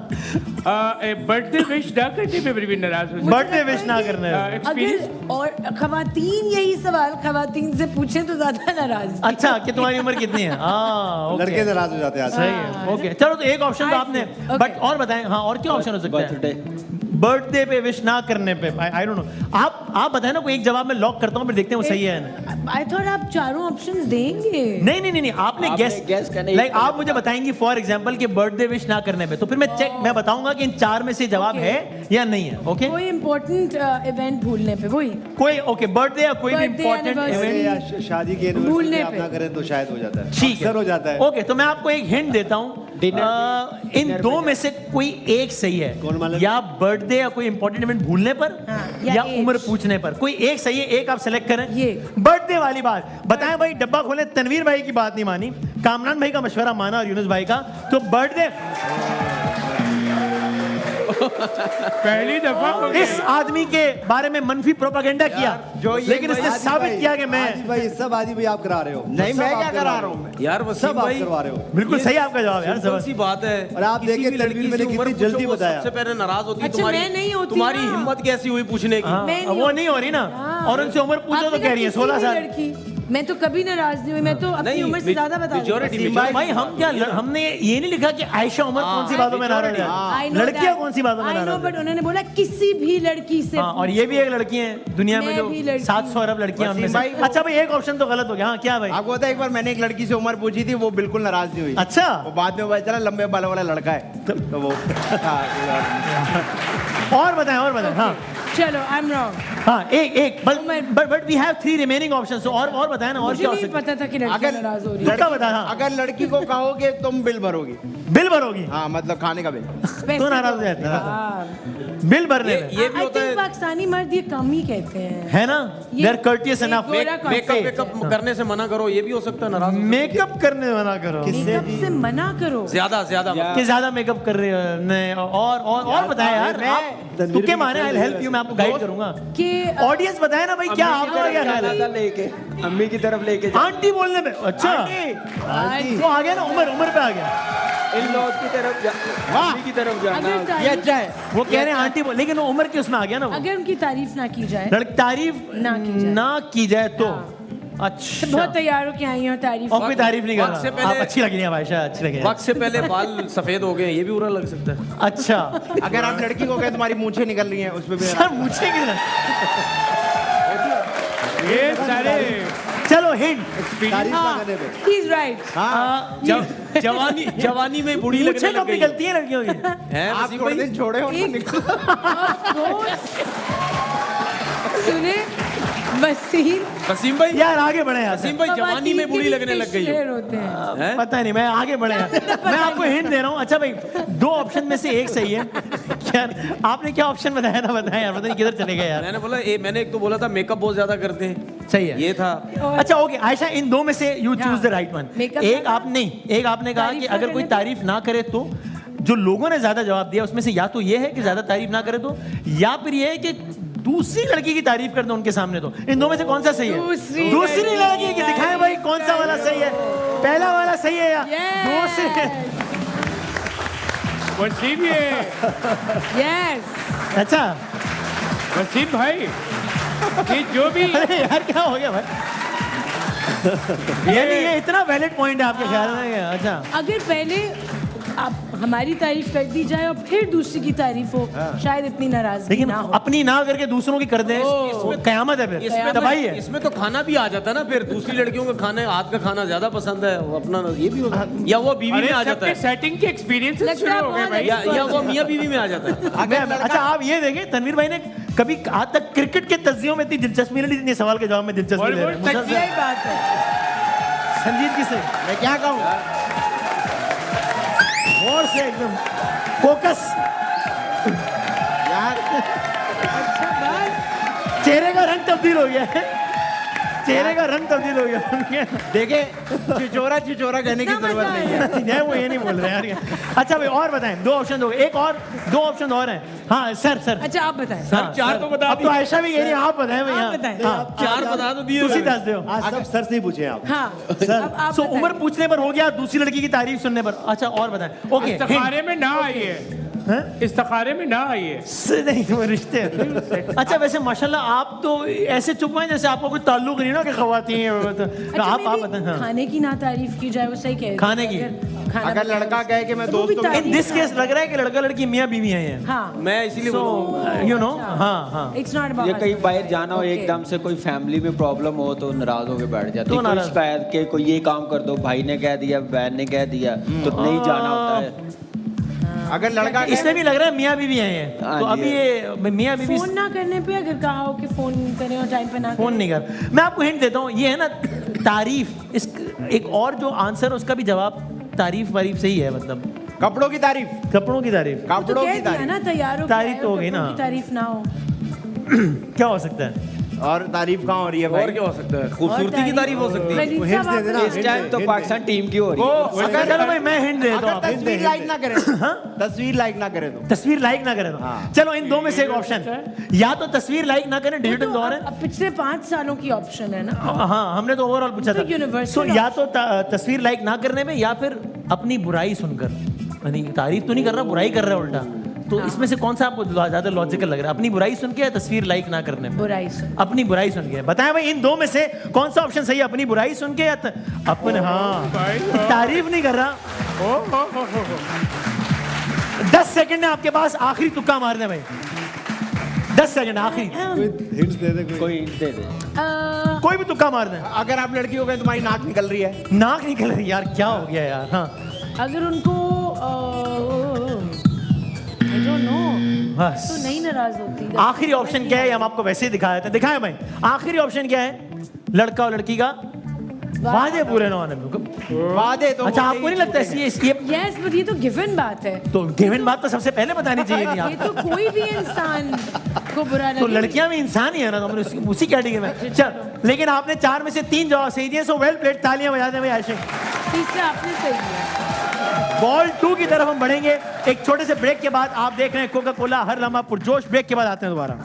बर्थडे विश ना करने पे भी नाराज होती है। बर्थडे विश ना करने में। एक्सपीरियंस अगर और खवातीन यही सवाल खवातीन से पूछे तो ज्यादा नाराज। अच्छा कि तुम्हारी उम्र कितनी है? हाँ लड़के नाराज हो जाते हैं सही आजकल। है, ओके। चलो तो एक ऑप्शन तो आपने, Okay. बट और बताएं। हाँ और क्या ऑप्शन हो सकता है? बर्थडे बर्थडे पे विश ना करने पे, आई डोंट नो। आप बताएं ना, कोई एक जवाब में लॉक करता हूँ, फिर देखते हैं वो सही है ना। आई थॉट आप चारों ऑप्शंस देंगे। नहीं नहीं नहीं, आपने आपने गेस guess करने ही लाइक पड़ेगा। आप मुझे बताएंगी फॉर एग्जांपल कि बर्थडे विश ना करने पे, तो फिर मैं बताऊंगा कि इन 4 में से जवाब Okay. है या नहीं है। ओके कोई इम्पोर्टेंट इवेंट भूलने पे वही कोई ओके बर्थडे या कोई भी Birthday, इंपॉर्टेंट anniversary. इवेंट। या शादी की भूलने anniversary आप पे। ना करें तो शायद हो जाता है। ठीक है, अक्सर हो जाता है। ओके तो मैं आपको एक हिंट देता हूँ। इन दो में से कोई एक सही है। कौन मालूम? या बर्थडे या कोई इंपॉर्टेंट इवेंट भूलने पर, हाँ, या या age। उम्र पूछने पर, कोई एक सही है। एक आप सेलेक्ट करें। ये। बर्थडे वाली बात बताएं भाई, डब्बा खोले। तनवीर भाई की बात नहीं मानी, कामरान भाई का मशवरा माना और यूनुस भाई का। तो बर्थडे पहली दफा हो गया। इस आदमी के बारे में मनफी प्रोपेगेंडा किया, लेकिन इसने साबित किया कि मैं भाई सब आदि भाई आप करा रहे हो। नहीं, सब मैं आप क्या करवा करा रहा हूँ? यार सब वसीम आप भाई करवा रहे हो। बिल्कुल सही आपका जवाब यार। कौन सी बात है? और आप किसी देखिए भी तनवीर लड़की मैंने से उम्र कितनी जल्दी पूछो, वो बताया। सबसे पहले नाराज होती है। अच्छा, मैं नहीं होती तुम्हारी ना। हिम्मत कैसी हुई पूछने की? मैं नहीं वो नहीं हो रही ना। और उनसे उम्र पूछो तो कह रही है 16 साल। लड़की मैं तो कभी नाराज नहीं हुई, मैं तो अपनी नहीं, उम्र से ज्यादा बता majority- भाई हम क्या हमने ये नहीं लिखा कि आयशा उमर कौन सी बातों में नाराज है, लड़कियां कौन सी बातों में नाराज है। बट उन्होंने बोला किसी भी लड़की से हाँ, और ये भी एक लड़की है दुनिया में मैं जो भी लड़की 700 अरब लड़कियां उनमें से। वसीम भाई, अच्छा भाई एक ऑप्शन तो गलत हो गया। हाँ क्या भाई? आपको पता है एक बार मैंने एक लड़की से उम्र पूछी थी, वो बिल्कुल नाराज नहीं हुई। अच्छा वो बाद में पता चला लंबे बालों वाला लड़का है, तो वो हाँ, और बताएं हाँ। चलो आई एम रॉन्ग। हाँ एक but we have 3 remaining options. और बताया ना, और मुझे क्या हो नहीं सकता है? पता था कि लड़कियां अगर नाराज हो रही हैं। तुक्का बता। हाँ। अगर लड़की को कहोगे तुम बिल भरोगी, बिल भरोगी हाँ मतलब खाने का बिल। तो नाराज हो जाता है। हाँ। बिल भरने में ये भी I होता think है। पाकिस्तानी मर्द ये कम ही कहते हैं। है ना, ये- दे आर कर्टियस ये एनफ। गोरा मेकअप वेकअप करने से मना करो, ये भी हो सकता है नाराज हो सकते मेकअप करने मना करो मेकअप से मना करो। हैं। ज्यादा कि ज्यादा मेकअप कर रहे हो नहीं। और बताएं यार, आप तुक्के मारे, आई हेल्प यू, मैं आपको गाइड करूंगा। कि ऑडियंस बताए ना भाई, क्या आपका क्या ख्याल है? लेके अम्मी की तरफ लेके आंटी बोलने पे अच्छा वो आ गया ना, उम्र पे आ गया। इन लॉज की तरफ अम्मी की तरफ जाना। अगर ये तारीफ- अच्छा है। वो कह रहे हैं आंटी बोल, लेकिन वो उम्र के उसमें आ गया ना। वो अगर उनकी तारीफ ना की जाए, लड़की तारीफ ना की जाए तो अच्छा। बहुत तैयार हो के आई हो तारीफ। और कोई तारीफ नहीं कर वक्त से रहा। पहले- आप अच्छी लग रही हैं भाई, अच्छी लग रही हैं। वक्त से पहले बाल सफेद हो गए, ये भी बुरा लग सकता है। अच्छा अगर आप लड़की को कहे तुम्हारी मूंछें निकल रही हैं, उस पे भी सर मुझे किधर? ये सारे चलो हिंट। तारीफ ना करने पे। He's right. जवानी में बुढ़ी मुझे लगने लग कब गई निकलती है लड़कियों की? है आप वसीम थोड़े भाई? दिन छोड़े हो उनको निकल। Of course. सुने वसीम वसीम भाई, यार आगे बढ़े यार। वसीम भाई जवानी में बुढ़ी लगने लग गई हो। शेर होते हैं। हैं? पता नहीं, मैं आगे बढ़े यार। मैं आपको हिंट दे रहा हूँ। अच्छा भाई, 2 ऑप्शन में से एक सही है। यार आपने क्या ऑप्शन बताया ना, बताया यार, पता नहीं किधर चले गए यार। मैंने एक तो बोला था मेकअप बहुत ज्यादा करते हैं, सही है ये था। अच्छा ओके आयशा, इन 2 में से you choose the right one. Makeup एक ज्यादा- आप नहीं, एक आपने कहा तारीफ कि ना अगर कोई करने पे- तारीफ ना करे तो, जो लोगों ने ज्यादा जवाब दिया उसमें से या तो ये है कि ज्यादा तारीफ ना करे तो, या फिर ये है कि दूसरी लड़की की तारीफ कर दो उनके सामने। तो इन 2 में से कौन सा सही है? दूसरी लड़की की। दिखाएं भाई कौन सा वाला सही है, पहला वाला सही है या दूसरी? वसीम ये Yes. अच्छा वसीम भाई, ये जो भी अरे यार क्या हो गया भाई? ये इतना वैलिड पॉइंट है आपके ख्याल में? अच्छा अगर पहले आप हमारी तारीफ कर दी जाए और फिर दूसरी की तारीफ हो, शायद इतनी नाराजगी लेकिन ना हो। अपनी ना करके दूसरों की कर दे, वो कयामत है फिर, इसमें तबाही है। इसमें तो खाना भी आ जाता है ना, फिर दूसरी लड़कियों को खाने हाथ का खाना ज्यादा पसंद है, वो अपना ये भी होता है। या वो बीवी में आ जाता है, सेटिंग के एक्सपीरियंस लगता शुरू है हो गए बहुत भाई। या वो मियाँ बीवी में आ जाता है। अच्छा आप ये देखें, तनवीर भाई ने कभी आज तक क्रिकेट के तज्जियों में इतनी दिलचस्पी नहीं ली जितनी सवाल के जवाब में दिलचस्पी ले रहे हैं। Bollywood मुसलसल यही बात है। संजीदगी से, मैं क्या कहूँ? गौर से, एकदम फोकस। यार चेहरे का रंग तब्दील हो गया है, चेहरे का रंग तब्दील हो गया। देखे, चिचोरा चिचोरा कहने की जरूरत नहीं है। नहीं वो ये नहीं बोल रहे यार। अच्छा भाई और बताएं, 2 ऑप्शन हो गए, एक और 2 ऑप्शन और हैं। हाँ सर अच्छा आप बताएं। हाँ, चार तो बता अब तो आयशा भी कह रही है, आप बताएं भाई। आप बताएं। हाँ, 4 बता तो दिए। तुसी दस दो। आज सब सर से ही पूछे आप। हाँ अब आप सो बताएं। उम्र पूछने पर हो गया, दूसरी लड़की की तारीफ सुनने पर। अच्छा और बताएं। ओके इस्तिखारे में ना आइए, इस्तिखारे में ना आइए। नहीं वो रिश्ते। अच्छा वैसे माशाल्लाह आप तो ऐसे चुप हैं जैसे आपको कोई ताल्लुक नहीं ना कि खवातीन हैं। अच्छा, आप maybe बताएं। हाँ। खाने की ना तारीफ की जाए, वो सही कह रही है। खाने की? खाना अगर बनाए, लड़का कहे कि मैं तो वो भी दोस्तों में- इन दिस केस लग रहा है कि लड़का लड़की मियाँ बीवी हैं ये। हाँ मैं इसीलिए बोल रहा हूँ। यू नो हाँ हाँ इट्स नॉट अबाउट ये कहीं बाहर जाना हो, एकदम से कोई फैमिली में प्रॉब्लम हो तो नाराज होकर बैठ जाती तो है। कोई नाराज। शिकायत के कोई ये काम कर दो, भाई ने कह दिया, बहन ने कह दिया, तो नहीं जाना होता है। अगर लड़का इसमें भी लग रहा है मियाँ बीवी हैं ये। हाँ तो जी। अभी ये मियाँ बीवी फोन ना करने पे अगर कहा हो कि फोन करें और टाइम पे ना फोन करें। नहीं कर। मैं आपको हिंट देता हूँ, ये है ना तारीफ, इस एक और जो आंसर उसका भी जवाब तारीफ वारीफ से ही है, मतलब कपड़ों की तारीफ, कपड़ों की तारीफ। वो तो कपड़ों कह की दिया तारीफ ना, तैयार हो तारीफ तो हो गई ना। कपड़ों की तारीफ ना हो। क्या हो सकता है? और तारीफ कहाँ हो रही है और भाई? क्या हो सकता है? खूबसूरती की तारीफ हो सकती है। वलीद हिंट्स साहब, दे देना। आप इस टाइम तो पाकिस्तान टीम की हो रही है। अगर चलो भाई मैं हिंट देता अगर हूँ। तस्वीर लाइक ना करे, तस्वीर लाइक ना करे तो तस्वीर लाइक ना करें तो चलो इन 2 में से एक ऑप्शन, या तो तस्वीर लाइक ना करें, डिजिटल दौर है। अब पिछले 5 सालों की ऑप्शन है ना। हाँ हमने तो ओवरऑल पूछा तो था। universal So, या तो तस्वीर लाइक ना करने में, या फिर अपनी बुराई सुनकर, यानी तारीफ तो नहीं कर रहा, बुराई कर रहा है उल्टा। तो इसमें से कौन सा आपको ज्यादा लॉजिकल लग रहा है? अपनी बुराई सुन के या तस्वीर लाइक ना करने में? बुराई सुन। अपनी बुराई सुन के। बताएं भाई इन 2 में से कौन सा ऑप्शन सही है? अपनी बुराई सुन के या अपने हाँ तारीफ नहीं कर रहा। 10 सेकंड है आपके पास, आखिरी तुक्का मार दे भाई। 10 सेकंड आखिरी, हिंट्स दे दे कोई। कोई दे दे। कोई भी तुक्का मार दे। अगर आप लड़की हो गए, तुम्हारी नाक निकल रही है, नाक निकल रही यार, क्या हो गया यार? हाँ अगर उनको आई डोंट नो। बस तो नहीं नाराज होती। आखिरी ऑप्शन क्या है, हम आपको वैसे ही दिखा देते हैं। दिखाएं भाई, आखिरी ऑप्शन क्या है? लड़का और लड़की का वादे पूरे न होने। वादे तो अच्छा, आपको नहीं लगता है ये यस, बट ये तो गिवन बात है। तो गिवन बात तो सबसे पहले बतानी चाहिए थी ये आप। तो कोई भी इंसान को बुरा तो लगे। लड़कियां भी इंसान ही है ना, तो हमने उसी कैटेगरी में। चल, लेकिन आपने 4 में से 3 जवाब सही दिए, सो वेल प्लेड, तालियां बजा दें भाई आयशा। तीसरा आपने सही दिया। बॉल 2 की तरफ हम बढ़ेंगे एक छोटे से ब्रेक के बाद। आप देख रहे हैं कोका कोला हर लम्हा पुरजोश। ब्रेक के बाद आते हैं दोबारा।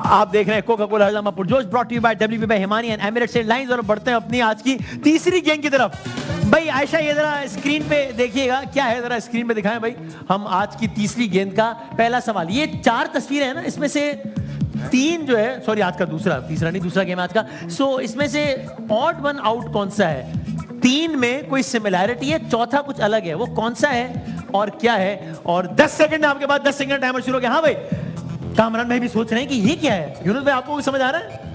आप देख रहे हैं कोका कोला हर पुरजोश, brought you by WB by Himani and Emirates Airlines. और बढ़ते हैं अपनी आज की तीसरी गेम की तरफ। भाई आयशा, ये जरा स्क्रीन पे देखिएगा, क्या है जरा स्क्रीन पे दिखाएं भाई। हम आज की तीसरी गेंद का पहला सवाल, ये 4 तस्वीरें हैं ना, इसमें से 3 जो है, सॉरी आज का तीसरा नहीं, दूसरा गेम आज का। सो इसमें से ऑड वन आउट कौन सा है? 3 में कोई सिमिलैरिटी है, चौथा कुछ अलग है, वो कौन सा है और क्या है? और 10 सेकंड आपके बाद, 10 सेकंड टाइमर शुरू हो गया। हाँ भाई, कामरान भाई भी सोच रहे हैं कि ये क्या है। यूनुस भाई, आपको समझ आ रहा है?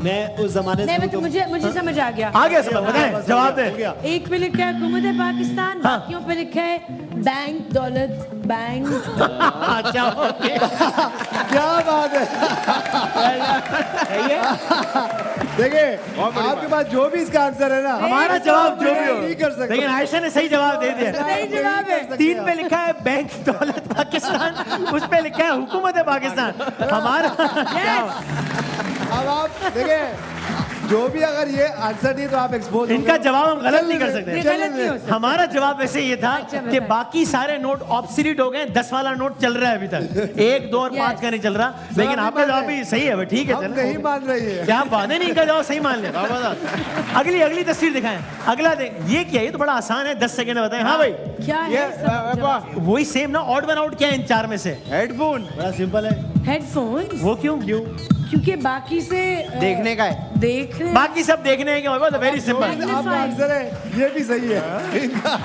मैं उस जमाने नहीं, से मुझे समझ आ गया। आ गया समझ, बताएं, जवाब दें। एक पे लिखा है हुकूमत पाकिस्तान, हाँ। बाकियों पे लिखा है बैंक दौलत बैंक। अच्छा, ओके। क्या बात है। देखिए, आपके पास जो भी इसका आंसर है ना, हमारा जवाब जो भी हो, नहीं कर सकते। लेकिन आयशा ने सही जवाब दे दिया। सही जवाब है। 3 पे लिखा है बैंक दौलत पाकिस्तान, उस पे लिखा है हुकूमत पाकिस्तान। हमारा अब आप देखिए, जो भी अगर ये आंसर नहीं तो आप एक्सपोज। इनका जवाब हम गलत नहीं कर सकते। ये गलत नहीं हो सकता। हमारा जवाब वैसे ये था अच्छा, कि बताएं। बाकी सारे नोट ऑब्सोल्यूट हो गए, 10 वाला नोट चल रहा है अभी तक, 1, 2 और 5 का नहीं चल रहा। लेकिन आपका जवाब भी सही है भाई, ठीक है। हम चलो, नहीं मान रही है। क्या बात है, नहीं इनका जवाब सही मान लिया। अगली तस्वीर दिखाएं। अगला देख, ये क्या है? ये तो बड़ा आसान है, 10 सेकंड में बताएं। हाँ भाई, क्या है सब जवाब? वही सेम ना, ऑड वन आउट क्या है इन 4 में से? हेडफोन बड़ा सिंपल है। हेडफोन्स। वो क्यों? क्योंकि बाकी से देखने का है। देखने बाकी सब देखने हैं क्या? Very simple. आपका आंसर है, ये भी सही है।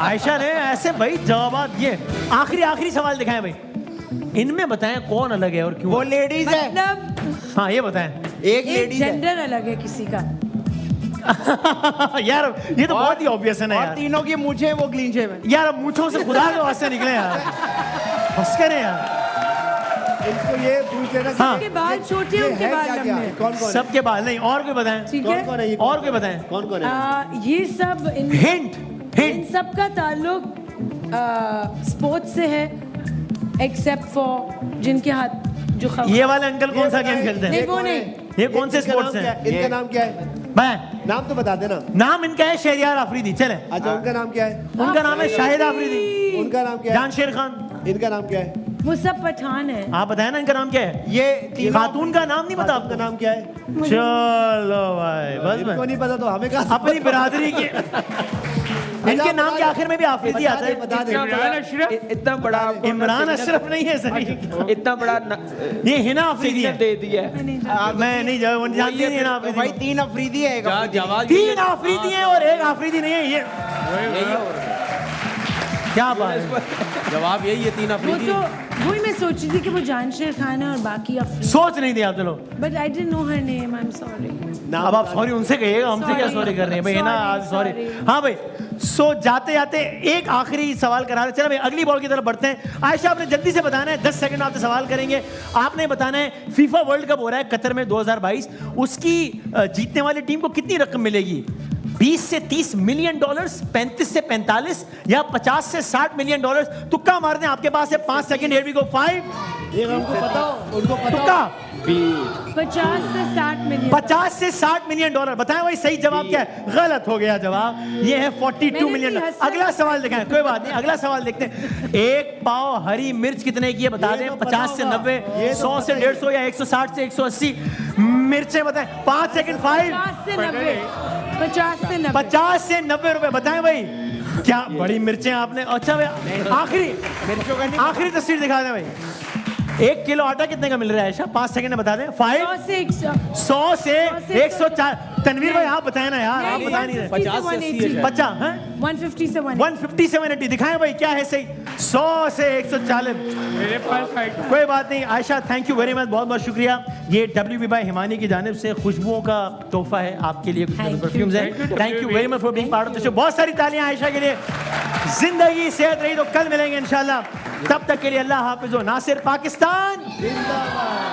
आयशा ने ऐसे भाई जवाब दिए। आखिरी सवाल दिखाएं भाई, इनमें बताएं कौन अलग है और क्यों? वो लेडीज है। मतलब हाँ, ये बताएं। एक एक लेडीज है जेंडर अलग है किसी का। यार ये तो बहुत ही ऑब्वियस है ना और यार। तीनों की मूछें वो क्लीन शेव है। यार मूंछों से खुदा के वास्ते निकले यार, हंस करे यार। इसको ये पूछ लेना कि हाँ। उनके बाल छोटे, ये उनके है बाल क्या-क्या? लंबे। कौन कौन है? सबके बाल नहीं, और कोई बताएं। ठीक कौन है। कौन है ये? और कोई बताएं। कौन कौन है? ये सब इन हिंट सब का ताल्लुक स्पोर्ट्स से है, एक्सेप्ट फॉर जिनके हाथ जो ये वाले अंकल कौन सा गेम खेलते नहीं हैं? वो नहीं। ये कौन से इनका स्पोर्ट्स नाम क्या हैं? है? इनका नाम क्या है? मैं नाम तो बता देना। नाम इनका है शहरियार आफरीदी। चले, अच्छा, उनका नाम क्या है? उनका नाम है शाहिद आफरीदी। उनका नाम क्या है? जान शेर खान। इनका नाम क्या है? वो सब पठान है। आप बताएं ना इनका नाम क्या है? ये तीनों खातून का नाम नहीं पता आपका आपको? नाम क्या है? चलो भाई, बस इनको मैं नहीं पता तो हमें कहा। अपनी बिरादरी के इनके नाम के आखिर में भी आफरीदी आता है। बता दे। इतना बड़ा इमरान अशरफ नहीं है सर, इतना बड़ा ये हिना आफरीदी है। दे दिया है। मैं नहीं जानती नहीं हिना भाई आफरीदी। 3 अफरीदी है, एक अफरीदी। जवाब 3 आफरीदी हैं और 1 आफरीदी नहीं है। ये क्या बात है? जवाब यही है, 3 वो अफरीदी। तो वही मैं सोच रही थी कि वो जानशेर खान है और बाकी अफरीदी। सोच नहीं दिया आप चलो। But I didn't know her name, I am sorry. अब आप सॉरी उनसे कहिएगा, हमसे क्या Sorry. सॉरी कर रहे हैं भाई? Hina Sorry, sorry. sorry. हाँ भाई, सो जाते जाते एक आखिरी सवाल करा रहे। चलो भाई, अगली बॉल की तरफ बढ़ते हैं। आयशा, आपने जल्दी से बताना है, 10 सेकंड आपसे सवाल करेंगे। आपने बताना है फीफा वर्ल्ड कप हो रहा है कतर में 2022, उसकी जीतने वाली टीम को कितनी रकम मिलेगी? 20 से 30 मिलियन डॉलर्स, 35 से 45 या 50 से 60 मिलियन डॉलर्स? तुक्का मार दें, आपके पास है 5 सेकंड। Here we go. 5। ये हमको पता हो, उनको पता हो। तुक्का 50 से 60 मिलियन। 50 से 60 मिलियन डॉलर। बताएं भाई सही जवाब क्या है? गलत हो गया जवाब। ये है 42 मैंने मिलियन भी डॉलर। हंसा। अगला सवाल दिखाएं, कोई बात नहीं, अगला सवाल देखते हैं। एक पाव हरी मिर्च कितने की है बता ये दें। तो पता 50 से होगा। 90, ये तो 100 से पता ही 150 या 160 से 180 मिर्चें बताएं। 5 सेकंड। 5, 50 से 90। 50 से 90। 50 से 90 रुपए। बताएं भाई, क्या बड़ी मिर्चें आपने। अच्छा भाई, आखिरी तस्वीर दिखा दें भाई। 1 किलो आटा कितने का मिल रहा है आयशा? 5 सेकंड में बता दें। 5, 100 से 100 से 104। तनवीर भाई आप बताएं ना यार, आप बता नहीं रहे। 50 से 180। 50 हैं? 150 से 180। 150 से 180 दिखाएं भाई, क्या है सही? 100 से 140। मेरे पास कोई बात नहीं Ayesha, thank you very much, बहुत बहुत शुक्रिया। ये WB बाय हिमानी की जानिब से खुशबुओं का तोहफा है आपके लिए, कुछ परफ्यूम्स हैं। Thank you very much for being part of the show. बहुत सारी तालियां आयशा के लिए। जिंदगी सेहत रही तो कल मिलेंगे इंशाल्लाह, तब तक के लिए अल्लाह हाफिज़। नासिर पाकिस्तान जिंदाबाद।